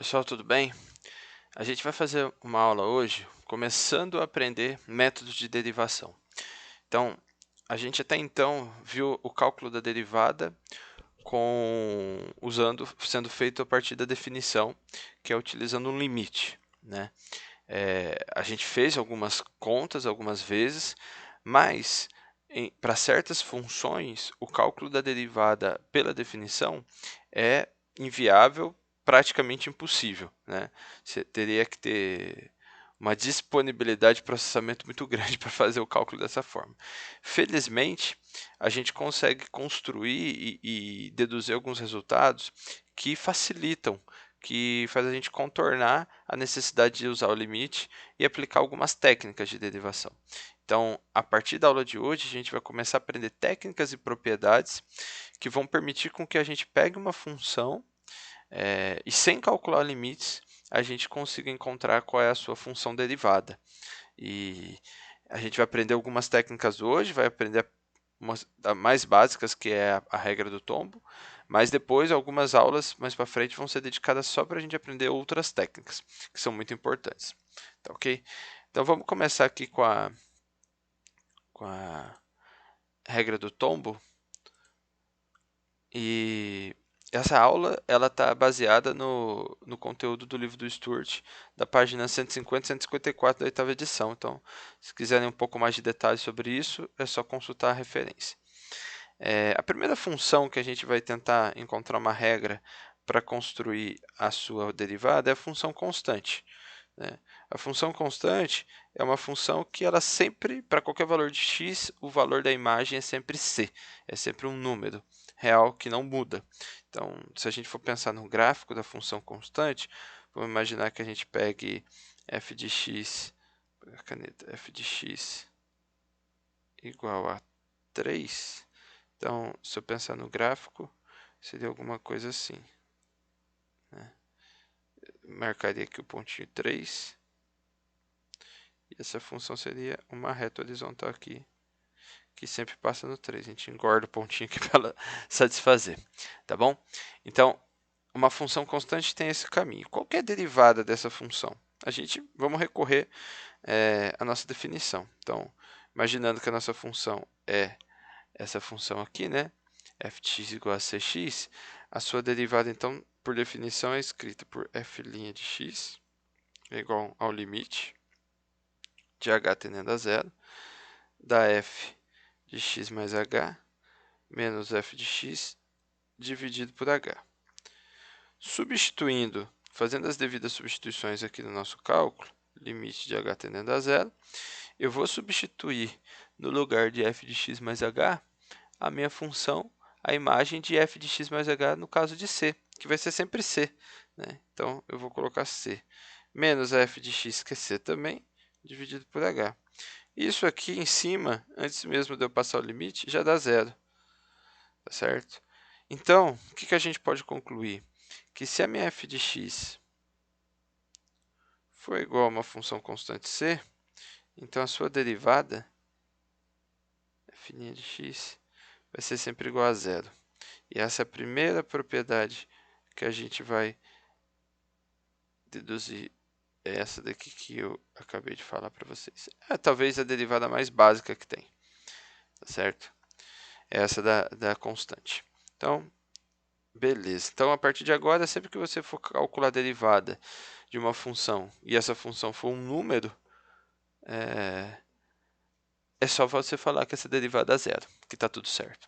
Pessoal, tudo bem? A gente vai fazer uma aula hoje começando a aprender métodos de derivação. Então, a gente até então viu o cálculo da derivada sendo feito a partir da definição, que é utilizando um limite, né? A gente fez algumas contas algumas vezes, mas para certas funções, o cálculo da derivada pela definição é inviável, praticamente impossível, né? Você teria que ter uma disponibilidade de processamento muito grande para fazer o cálculo dessa forma. Felizmente, a gente consegue construir e deduzir alguns resultados que facilitam, que faz a gente contornar a necessidade de usar o limite e aplicar algumas técnicas de derivação. Então, a partir da aula de hoje, a gente vai começar a aprender técnicas e propriedades que vão permitir com que a gente pegue uma função e, sem calcular limites, a gente consiga encontrar qual é a sua função derivada. E a gente vai aprender algumas técnicas hoje, vai aprender umas das mais básicas, que é a regra do tombo, mas depois algumas aulas mais para frente vão ser dedicadas só para a gente aprender outras técnicas, que são muito importantes. Tá ok? Então vamos começar aqui com a regra do tombo. E essa aula ela está baseada no conteúdo do livro do Stuart, da página 150 e 154 da oitava edição. Então, se quiserem um pouco mais de detalhes sobre isso, é só consultar a referência. A primeira função que a gente vai tentar encontrar uma regra para construir a sua derivada é a função constante, né? A função constante é uma função que ela sempre, para qualquer valor de x, o valor da imagem é sempre c, é sempre um número real que não muda. Então, se a gente for pensar no gráfico da função constante, vamos imaginar que a gente pegue f de x, a caneta, f de x igual a 3. Então, se eu pensar no gráfico, seria alguma coisa assim, né? Marcaria aqui o pontinho 3. E essa função seria uma reta horizontal aqui, que sempre passa no 3. A gente engorda o pontinho aqui para ela satisfazer, tá bom? Então, uma função constante tem esse caminho. Qual é a derivada dessa função? Vamos recorrer à nossa definição. Então, imaginando que a nossa função é essa função aqui, né? f de x igual a cx, a sua derivada, então, por definição, é escrita por f' de x é igual ao limite de h tendendo a zero, da f de x mais h, menos f de x, dividido por h. Substituindo, fazendo as devidas substituições aqui no nosso cálculo, limite de h tendendo a zero, eu vou substituir no lugar de f de x mais h, a minha função, a imagem de f de x mais h no caso de c, que vai ser sempre c, né? Então, eu vou colocar c menos f de x, que é c também, dividido por h. Isso aqui em cima, antes mesmo de eu passar o limite, já dá zero, tá certo? Então, o que a gente pode concluir? Que se a minha f de x for igual a uma função constante c, então a sua derivada, f' de x, vai ser sempre igual a zero. E essa é a primeira propriedade que a gente vai deduzir, é essa daqui que eu acabei de falar para vocês. É talvez a derivada mais básica que tem, tá certo? É essa da constante. Então, beleza. Então, a partir de agora, sempre que você for calcular a derivada de uma função e essa função for um número, é só você falar que essa derivada é zero, que está tudo certo.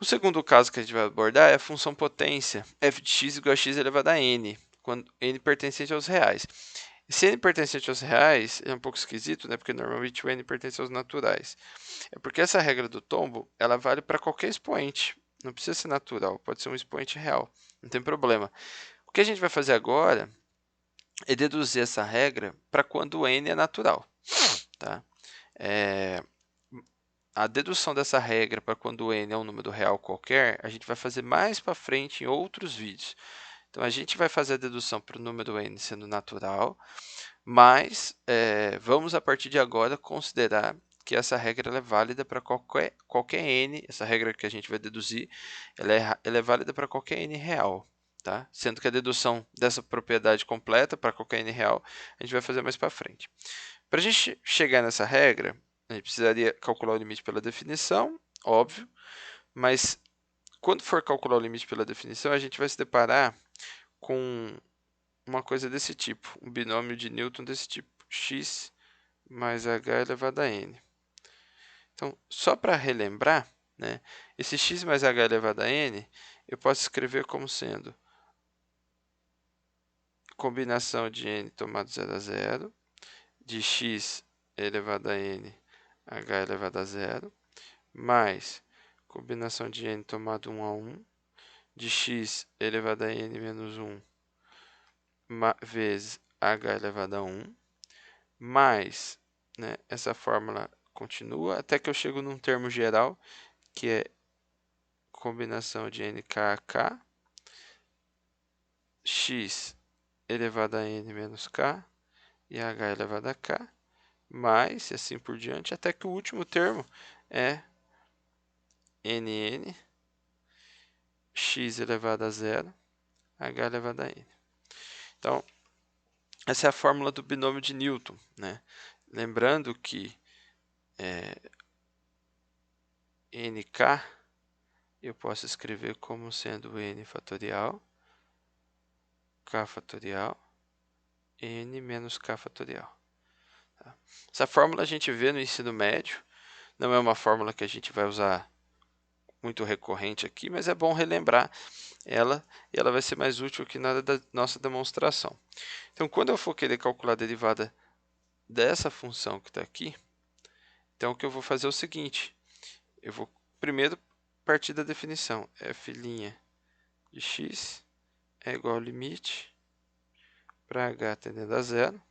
O segundo caso que a gente vai abordar é a função potência f de x igual a x elevado a n, quando n pertencente aos reais. Se n pertencente aos reais é um pouco esquisito, né? Porque normalmente o n pertence aos naturais. É porque essa regra do tombo ela vale para qualquer expoente. Não precisa ser natural, pode ser um expoente real, não tem problema. O que a gente vai fazer agora é deduzir essa regra para quando o n é natural, tá? A dedução dessa regra para quando o n é um número real qualquer, a gente vai fazer mais para frente em outros vídeos. Então, a gente vai fazer a dedução para o número n sendo natural, mas vamos, a partir de agora, considerar que essa regra é válida para qualquer n, essa regra que a gente vai deduzir, ela é válida para qualquer n real, tá? Sendo que a dedução dessa propriedade completa para qualquer n real a gente vai fazer mais para frente. Para a gente chegar nessa regra, a gente precisaria calcular o limite pela definição, óbvio, mas quando for calcular o limite pela definição, a gente vai se deparar com uma coisa desse tipo, um binômio de Newton desse tipo, x mais h elevado a n. Então, só para relembrar, né, esse x mais h elevado a n, eu posso escrever como sendo combinação de n tomado 0 a 0, de x elevado a n, h elevado a 0, mais combinação de n tomado 1 a 1, de x elevado a n menos 1 vezes h elevado a 1, mais, né, essa fórmula continua até que eu chego num termo geral, que é combinação de nk a k, x elevado a n menos k e h elevado a k, mais, e assim por diante, até que o último termo é nn, x elevado a 0, h elevado a n. Então, essa é a fórmula do binômio de Newton, né? Lembrando que nk eu posso escrever como sendo n fatorial, k fatorial, n menos k fatorial. Tá? Essa fórmula a gente vê no ensino médio, não é uma fórmula que a gente vai usar muito recorrente aqui, mas é bom relembrar ela e ela vai ser mais útil que nada da nossa demonstração. Então, quando eu for querer calcular a derivada dessa função que está aqui, então o que eu vou fazer é o seguinte, eu vou primeiro partir da definição, f' de x é igual ao limite para h tendendo a 0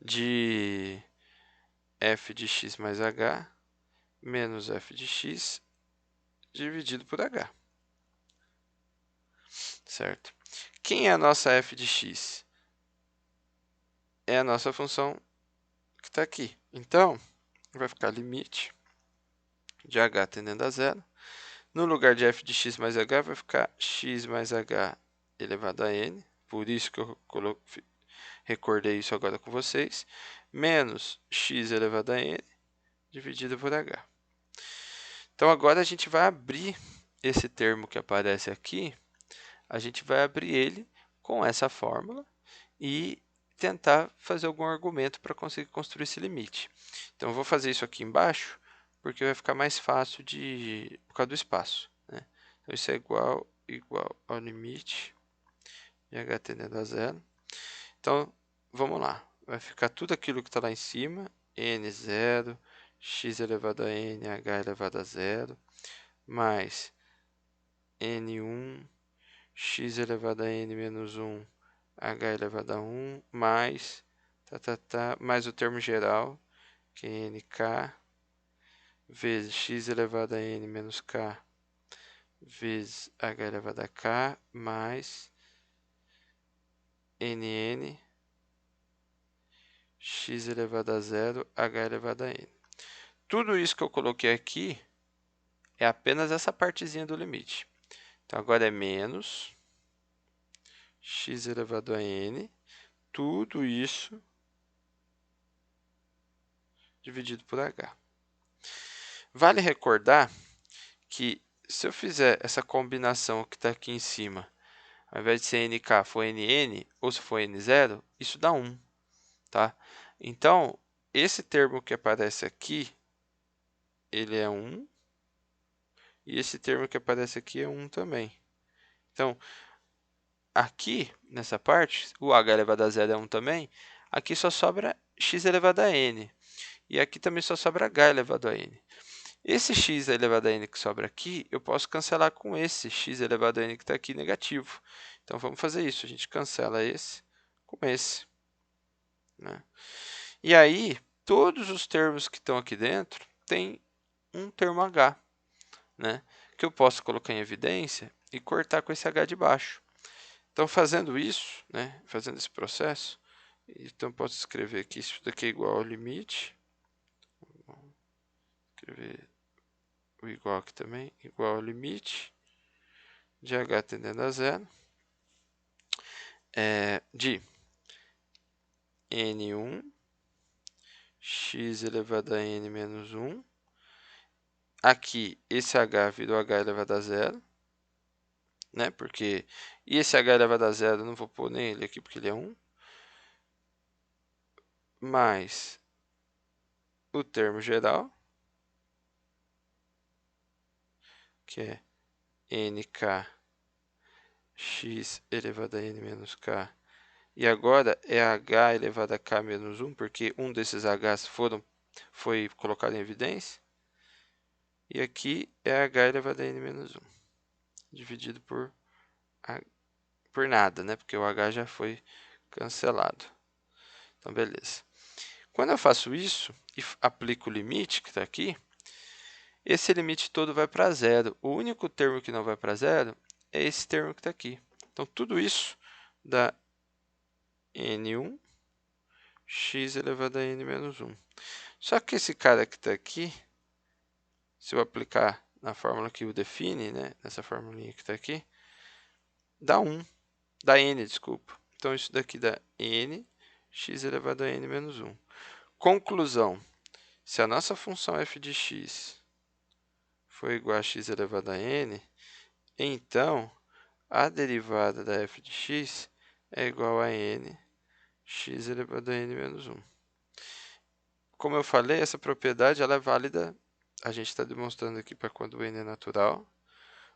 de f de x mais h menos f de x dividido por h, certo? Quem é a nossa f de x? É a nossa função que está aqui. Então, vai ficar limite de h tendendo a 0. No lugar de f de x mais h, vai ficar x mais h elevado a n. Por isso que eu recordei isso agora com vocês. Menos x elevado a n dividido por h. Então, agora a gente vai abrir esse termo que aparece aqui. A gente vai abrir ele com essa fórmula e tentar fazer algum argumento para conseguir construir esse limite. Então, eu vou fazer isso aqui embaixo, porque vai ficar mais fácil por causa do espaço, né? Então, isso é igual ao limite de h tendendo a 0. Então, vamos lá. Vai ficar tudo aquilo que está lá em cima, n0, x elevado a n, h elevado a 0, mais n1, x elevado a n menos 1, h elevado a 1, mais, mais o termo geral, que é nk, vezes x elevado a n menos k, vezes h elevado a k, mais nn, x elevado a 0, h elevado a n. Tudo isso que eu coloquei aqui é apenas essa partezinha do limite. Então, agora é menos x elevado a n, tudo isso dividido por h. Vale recordar que se eu fizer essa combinação que está aqui em cima, ao invés de ser nk for nn, ou se for n0, isso dá 1. Tá? Então, esse termo que aparece aqui, ele é 1, e esse termo que aparece aqui é 1 também. Então, aqui, nessa parte, o h elevado a 0 é 1 também, aqui só sobra x elevado a n, e aqui também só sobra h elevado a n. Esse x elevado a n que sobra aqui, eu posso cancelar com esse x elevado a n que está aqui negativo. Então, vamos fazer isso. A gente cancela esse com esse, né? E aí, todos os termos que estão aqui dentro têm um termo h, né? Que eu posso colocar em evidência e cortar com esse h de baixo. Então, fazendo isso, né? Fazendo esse processo, então posso escrever aqui, isso daqui é igual ao limite. Vou escrever o igual aqui também, igual ao limite de h tendendo a 0 de n1 x elevado a n menos 1. Aqui, esse h virou h elevado a zero, né? Porque e esse h elevado a zero, eu não vou pôr nem ele aqui porque ele é 1. Mais o termo geral, que é nk x elevado a n menos k. E agora é h elevado a k menos 1, porque um desses h's foi colocado em evidência. E aqui é h elevado a n menos 1, dividido por nada, né? Porque o h já foi cancelado. Então, beleza. Quando eu faço isso e aplico o limite que está aqui, esse limite todo vai para zero. O único termo que não vai para zero é esse termo que está aqui. Então, tudo isso dá n1 x elevado a n menos 1. Só que esse cara que está aqui, se eu aplicar na fórmula que o define, né, nessa formulinha que está aqui, dá 1, dá n, desculpa. Então, isso daqui dá n x elevado a n menos 1. Conclusão, se a nossa função f de x for igual a x elevado a n, então a derivada da f de x é igual a n x elevado a n menos 1. Como eu falei, essa propriedade ela é válida, a gente está demonstrando aqui para quando o n é natural,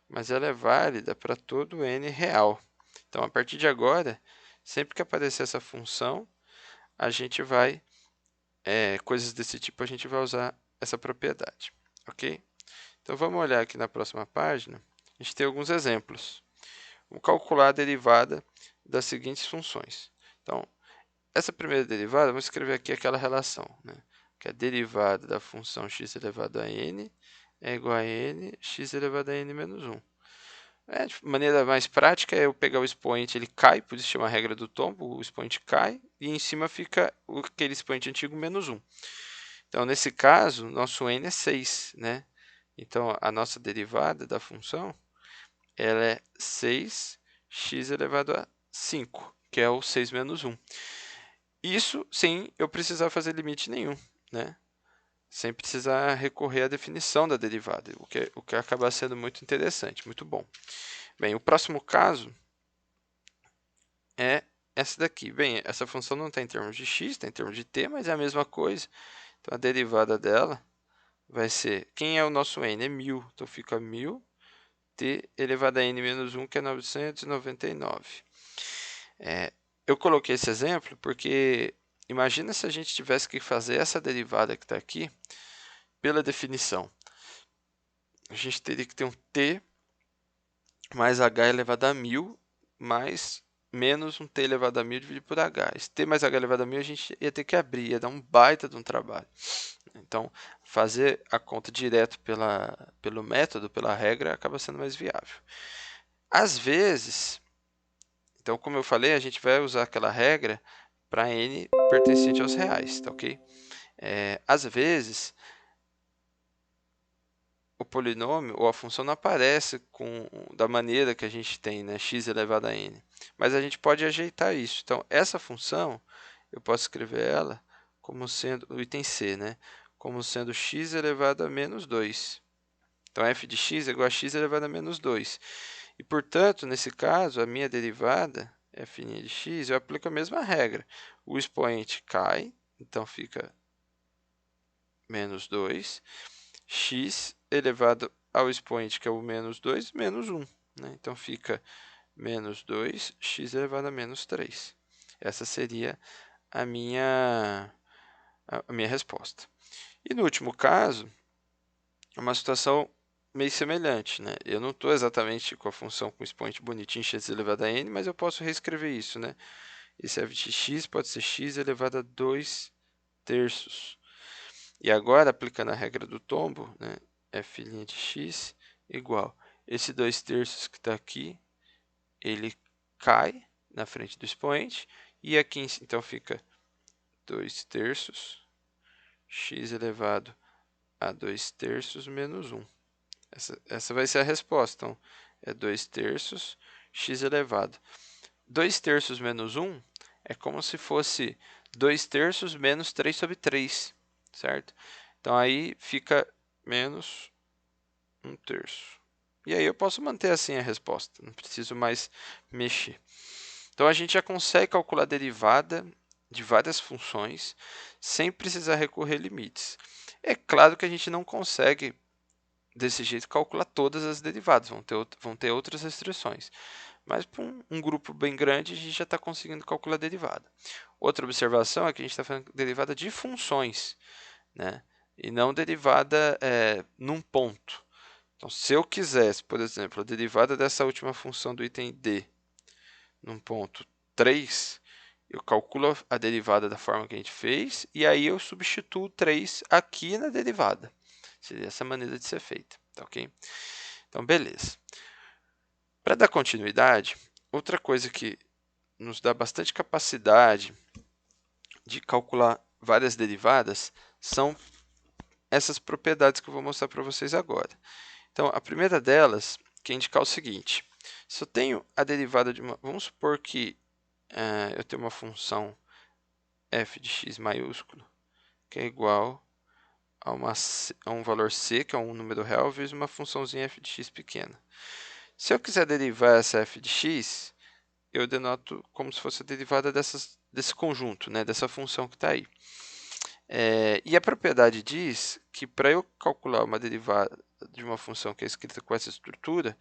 mas ela é válida para todo n real. Então, a partir de agora, sempre que aparecer essa função, a gente vai, coisas desse tipo, a gente vai usar essa propriedade, ok? Então, vamos olhar aqui na próxima página, a gente tem alguns exemplos. Vamos calcular a derivada das seguintes funções. Então, essa primeira derivada, vamos escrever aqui aquela relação, né? Que a derivada da função x elevado a n é igual a n x elevado a n menos 1. De maneira mais prática, é eu pegar o expoente, ele cai, por isso chama a regra do tombo, o expoente cai, e em cima fica aquele expoente antigo menos 1. Então, nesse caso, nosso n é 6, né? Então, a nossa derivada da função ela é 6x elevado a 5, que é o 6 menos 1. Isso sem eu precisar fazer limite nenhum, né? Sem precisar recorrer à definição da derivada, o que acaba sendo muito interessante, muito bom. Bem, o próximo caso é essa daqui. Bem, essa função não está em termos de x, está em termos de t, mas é a mesma coisa. Então, a derivada dela vai ser, quem é o nosso n? É 1000, então fica 1000 t elevado a n menos 1, que é 999. Eu coloquei esse exemplo porque imagina se a gente tivesse que fazer essa derivada que está aqui pela definição. A gente teria que ter um t mais h elevado a 1000 mais menos um t elevado a 1000 dividido por h. Esse t mais h elevado a 1000 a gente ia ter que abrir, ia dar um baita de um trabalho. Então, fazer a conta direto pelo método, pela regra, acaba sendo mais viável. Às vezes, então, como eu falei, a gente vai usar aquela regra para n pertencente aos reais, tá ok? Às vezes, o polinômio ou a função não aparece da maneira que a gente tem, né, x elevado a n. Mas a gente pode ajeitar isso. Então, essa função, eu posso escrever ela como sendo, o item c, né, como sendo x elevado a menos 2. Então, f de x é igual a x elevado a menos 2. E, portanto, nesse caso, a minha derivada, f' de x, eu aplico a mesma regra. O expoente cai, então fica menos 2. X elevado ao expoente, que é o menos 2, menos 1. Né? Então, fica menos 2, x elevado a menos 3. Essa seria a minha resposta. E no último caso, é uma situação meio semelhante, né? Eu não estou exatamente com a função com expoente bonitinho x elevado a n, mas eu posso reescrever isso, né? Esse f de x pode ser x elevado a 2 terços. E agora, aplicando a regra do tombo, né? F' de x igual esse 2 terços que está aqui, ele cai na frente do expoente, e aqui então fica 2 terços x elevado a 2 terços menos 1. Essa vai ser a resposta. Então, é 2 terços x elevado. 2 terços menos 1 é como se fosse 2 terços menos 3 sobre 3, certo? Então, aí fica menos 1 terço. E aí eu posso manter assim a resposta, não preciso mais mexer. Então, a gente já consegue calcular a derivada de várias funções sem precisar recorrer a limites. É claro que a gente não consegue, desse jeito, calcular todas as derivadas, vão ter outras restrições. Mas para um grupo bem grande, a gente já está conseguindo calcular a derivada. Outra observação é que a gente está fazendo derivada de funções, né? E não derivada num ponto. Então, se eu quisesse, por exemplo, a derivada dessa última função do item D num ponto 3, eu calculo a derivada da forma que a gente fez e aí eu substituo 3 aqui na derivada. Seria essa maneira de ser feita, tá ok? Então, beleza. Para dar continuidade, outra coisa que nos dá bastante capacidade de calcular várias derivadas são essas propriedades que eu vou mostrar para vocês agora. Então, a primeira delas quer indicar o seguinte: se eu tenho a derivada de uma. Vamos supor que eu tenho uma função f de x maiúsculo que é igual a um valor c, que é um número real, vezes uma funçãozinha f de x pequena. Se eu quiser derivar essa f de x, eu denoto como se fosse a derivada desse conjunto, né, dessa função que está aí. E a propriedade diz que para eu calcular uma derivada de uma função que é escrita com essa estrutura,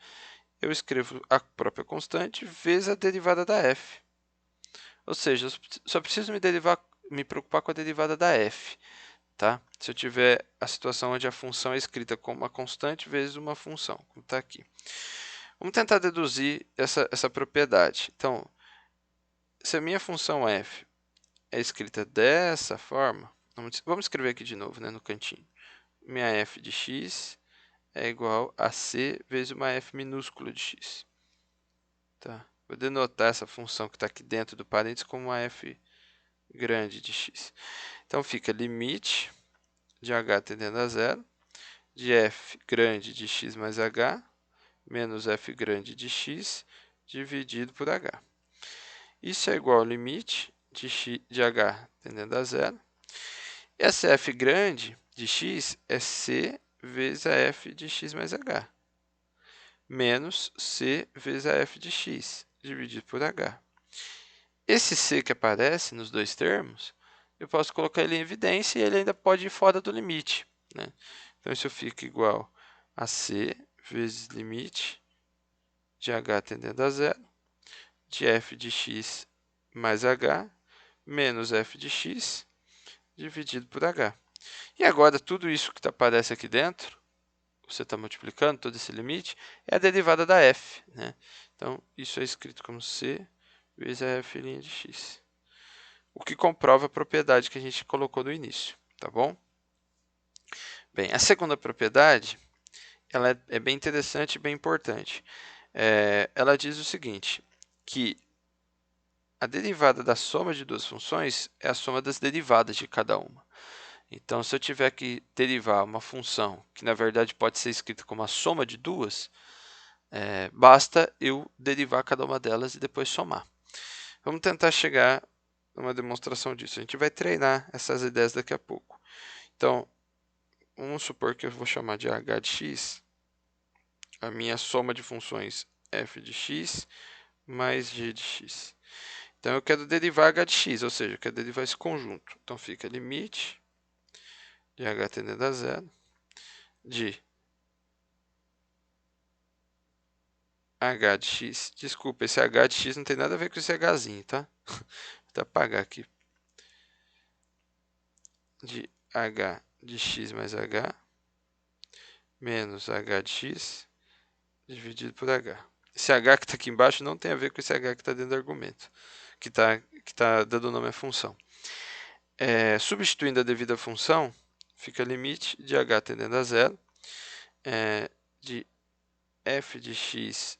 eu escrevo a própria constante vezes a derivada da f. Ou seja, eu só preciso me preocupar com a derivada da f. Tá? Se eu tiver a situação onde a função é escrita como uma constante vezes uma função, como está aqui. Vamos tentar deduzir essa propriedade. Então, se a minha função f é escrita dessa forma, vamos escrever aqui de novo, né, no cantinho. Minha f de x é igual a c vezes uma f minúscula de x. Tá? Vou denotar essa função que está aqui dentro do parênteses como uma f grande de x. Então, fica limite de h tendendo a zero, de f grande de x mais h, menos f grande de x, dividido por h. Isso é igual ao limite de h tendendo a zero. Essa f grande de x é c vezes a f de x mais h, menos c vezes a f de x, dividido por h. Esse c que aparece nos dois termos, eu posso colocar ele em evidência e ele ainda pode ir fora do limite, né? Então, isso fica igual a c vezes limite de h tendendo a zero, de f de x mais h, menos f de x, dividido por h. E agora, tudo isso que aparece aqui dentro, você está multiplicando todo esse limite, é a derivada da f, né? Então, isso é escrito como c vezes a f' de x. O que comprova a propriedade que a gente colocou no início, tá bom? Bem, a segunda propriedade, ela é bem interessante e bem importante. Ela diz o seguinte, que a derivada da soma de duas funções é a soma das derivadas de cada uma. Então, se eu tiver que derivar uma função que, na verdade, pode ser escrita como a soma de duas, basta eu derivar cada uma delas e depois somar. Vamos tentar chegar numa demonstração disso. A gente vai treinar essas ideias daqui a pouco. Então, vamos supor que eu vou chamar de h de x a minha soma de funções f de x mais g de x. Então, eu quero derivar h de x, ou seja, eu quero derivar esse conjunto. Então, fica limite de h tendendo a zero de h de x. Desculpa, esse h de x não tem nada a ver com esse hzinho, tá? Vou até apagar aqui. De h de x mais h menos h de x dividido por h. Esse h que está aqui embaixo não tem a ver com esse h que está dentro do argumento, que está dando nome à função. Substituindo a devida função, fica limite de h tendendo a zero de f de x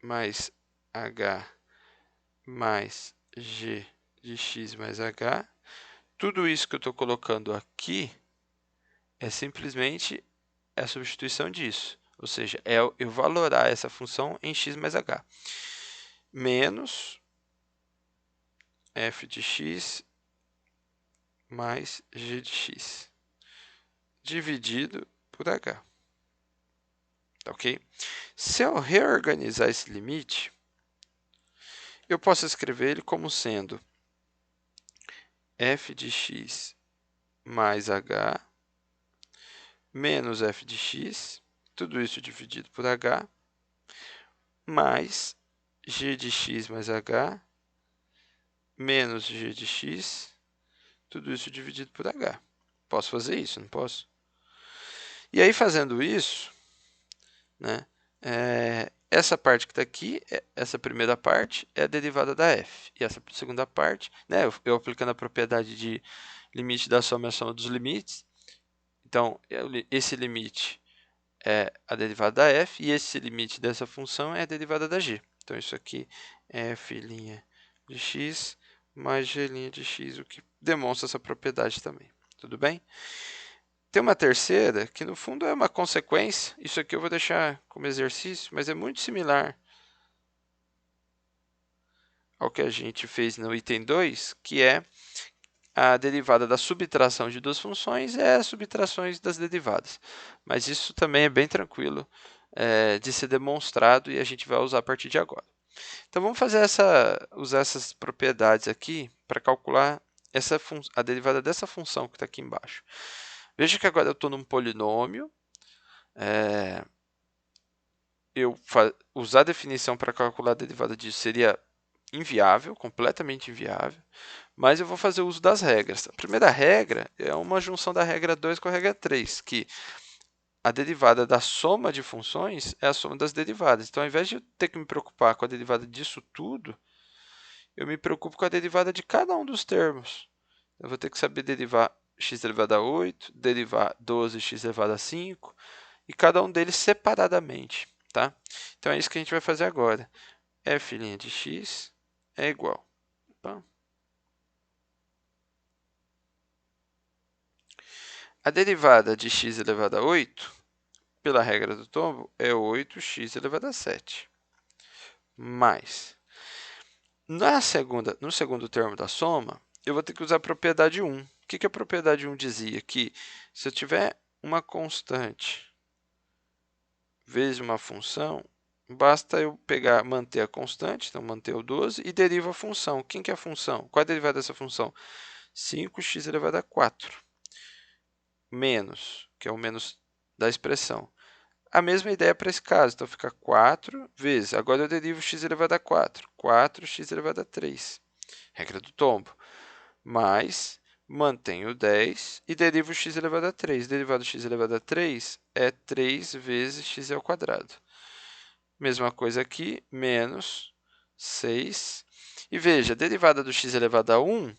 mais h mais g de x mais h. Tudo isso que eu estou colocando aqui é simplesmente a substituição disso. Ou seja, é eu valorar essa função em x mais h. Menos f de x mais g de x dividido por h. Tá ok? Se eu reorganizar esse limite, eu posso escrever ele como sendo f de x mais h menos f de x, tudo isso dividido por h, mais g de x mais h menos g de x, tudo isso dividido por h. Posso fazer isso, não posso? E aí, fazendo isso, né, essa parte que está aqui, essa primeira parte, é a derivada da f. E essa segunda parte, né, eu aplicando a propriedade de limite da soma é a soma dos limites. Então, esse limite é a derivada da f, e esse limite dessa função é a derivada da g. Então, isso aqui é f' de x mais g' de x, o que demonstra essa propriedade também. Tudo bem? Tem uma terceira, que no fundo é uma consequência. Isso aqui eu vou deixar como exercício, mas é muito similar ao que a gente fez no item 2, que é a derivada da subtração de duas funções é as subtrações das derivadas. Mas isso também é bem tranquilo de ser demonstrado e a gente vai usar a partir de agora. Então vamos usar essas propriedades aqui para calcular a derivada dessa função que está aqui embaixo. Veja que agora eu estou num polinômio. Usar a definição para calcular a derivada disso seria inviável, completamente inviável, mas eu vou fazer uso das regras. A primeira regra é uma junção da regra 2 com a regra 3, que a derivada da soma de funções é a soma das derivadas. Então, ao invés de eu ter que me preocupar com a derivada disso tudo, eu me preocupo com a derivada de cada um dos termos. Eu vou ter que saber derivar x elevado a 8, derivar 12x elevado a 5, e cada um deles separadamente. Tá? Então, é isso que a gente vai fazer agora. F' de x é igual. Opa. A derivada de x elevado a 8, pela regra do tombo, é 8x elevado a 7. Mais. No segundo termo da soma, eu vou ter que usar a propriedade 1. O que a propriedade 1 dizia? Que se eu tiver uma constante vezes uma função, basta eu manter a constante, então manter o 12, e derivo a função. Quem que é a função? Qual é a derivada dessa função? 5x elevado a 4. Menos, que é o menos da expressão. A mesma ideia para esse caso, então fica 4 vezes, agora eu derivo x elevado a 4, 4x elevado a 3, regra do tombo, mais, mantenho o 10 e derivo x elevado a 3. Derivado de x elevado a 3 é 3 vezes x ao quadrado. Mesma coisa aqui, menos 6. E veja, a derivada do x elevado a 1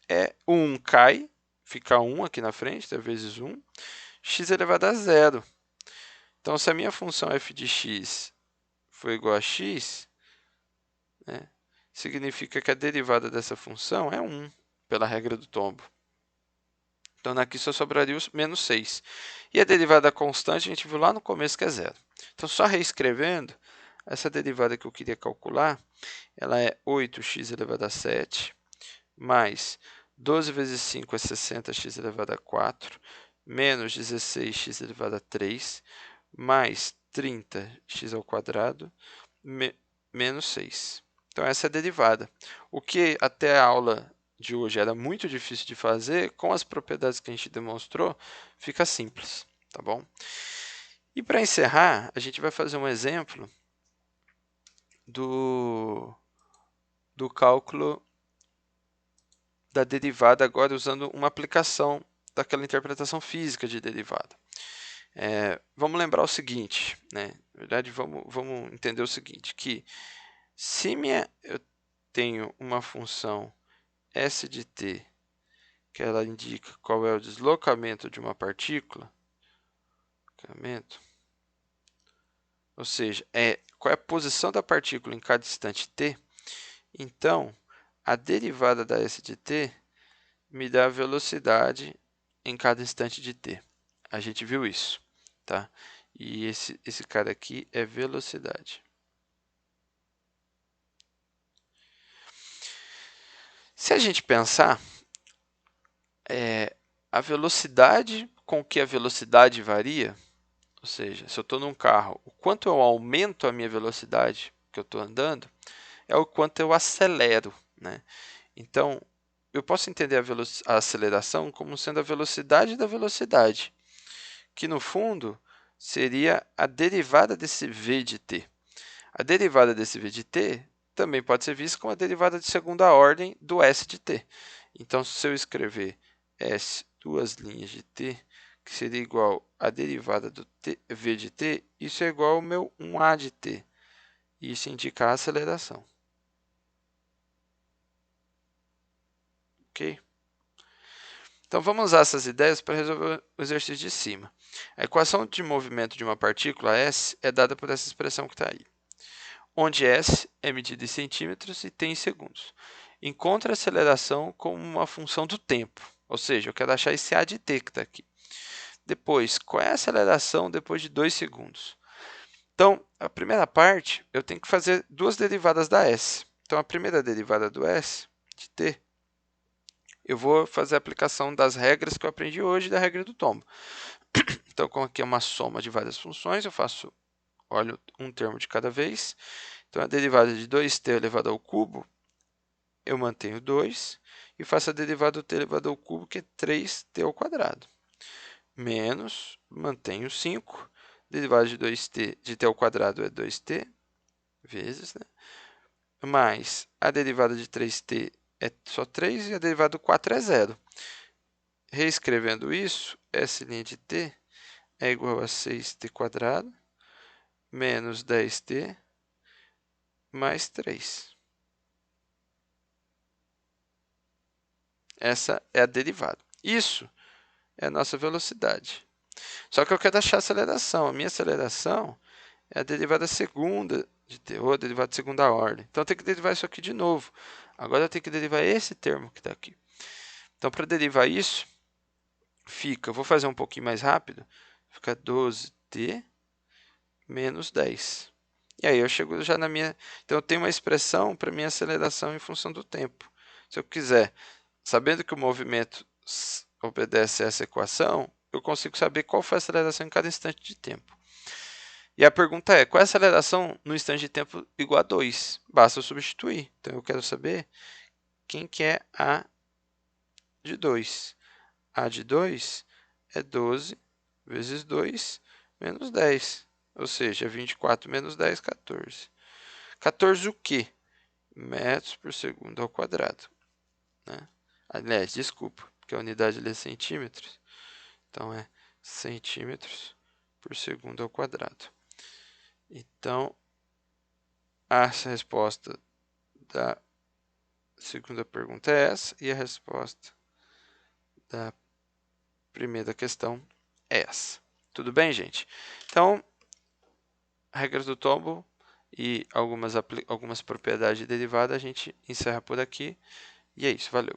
é 1 cai, fica 1 aqui na frente, então vezes 1, x elevado a 0. Então, se a minha função f de x for igual a x, né, significa que a derivada dessa função é 1, pela regra do tombo. Então, aqui só sobraria o menos 6. E a derivada da constante, a gente viu lá no começo que é 0. Então, só reescrevendo, essa derivada que eu queria calcular, ela é 8x elevado a 7, mais 12 vezes 5 é 60x elevado a 4, menos 16x elevado a 3, mais 30x ao quadrado, menos 6. Então, essa é a derivada. O que até a aula de hoje era muito difícil de fazer, com as propriedades que a gente demonstrou, fica simples, tá bom? E para encerrar, a gente vai fazer um exemplo do cálculo da derivada, agora usando uma aplicação daquela interpretação física de derivada. Vamos lembrar o seguinte, né? Na verdade, vamos entender o seguinte, que se eu tenho uma função s de t, que ela indica qual é o deslocamento de uma partícula, ou seja, qual é a posição da partícula em cada instante t, então a derivada da s de t me dá a velocidade em cada instante de t. A gente viu isso, tá? E esse cara aqui é velocidade. Se a gente pensar, a velocidade com que a velocidade varia, ou seja, se eu estou num carro, o quanto eu aumento a minha velocidade que eu estou andando, é o quanto eu acelero, né? Então, eu posso entender a aceleração como sendo a velocidade da velocidade, que no fundo seria a derivada desse v de t. A derivada desse v de t também pode ser vista como a derivada de segunda ordem do s de t. Então, se eu escrever s, duas linhas de t, que seria igual à derivada do v de t, isso é igual ao meu 1a de t. Isso indica a aceleração. Ok? Então, vamos usar essas ideias para resolver o exercício de cima. A equação de movimento de uma partícula S é dada por essa expressão que está aí, onde S é medida em centímetros e t em segundos. Encontre a aceleração como uma função do tempo, ou seja, eu quero achar esse a de t que está aqui. Depois, qual é a aceleração depois de 2 segundos? Então, a primeira parte, eu tenho que fazer duas derivadas da S. Então, a primeira derivada do S, de t, eu vou fazer a aplicação das regras que eu aprendi hoje da regra do tombo. Então, como aqui é uma soma de várias funções, eu olho um termo de cada vez. Então, a derivada de 2t elevado ao cubo, eu mantenho 2 e faço a derivada do t elevado ao cubo, que é 3t ao quadrado. Menos, mantenho 5, derivada de 2t de t ao quadrado é 2t, vezes, né? Mais a derivada de 3t é só 3 e a derivada do 4 é 0. Reescrevendo isso, S' de t é igual a 6t² menos 10t mais 3. Essa é a derivada. Isso é a nossa velocidade. Só que eu quero achar a aceleração. A minha aceleração é a derivada segunda de t, ou a derivada de segunda ordem. Então, eu tenho que derivar isso aqui de novo. Agora, eu tenho que derivar esse termo que está aqui. Então, para derivar isso, eu vou fazer um pouquinho mais rápido, fica 12t menos 10. E aí eu chego já na minha... Então, eu tenho uma expressão para minha aceleração em função do tempo. Se eu quiser, sabendo que o movimento obedece a essa equação, eu consigo saber qual foi a aceleração em cada instante de tempo. E a pergunta é, qual é a aceleração no instante de tempo igual a 2? Basta eu substituir. Então, eu quero saber quem que é a de 2. A de 2 é 12 vezes 2 menos 10. Ou seja, 24 menos 10, 14. 14 o quê? Metros por segundo ao quadrado. Né? Aliás, desculpa, porque a unidade ali é centímetros. Então, é centímetros por segundo ao quadrado. Então, a resposta da segunda pergunta é essa, e a resposta da primeira questão é essa. Tudo bem, gente? Então, regras do tombo e algumas propriedades de derivada a gente encerra por aqui. E é isso, valeu.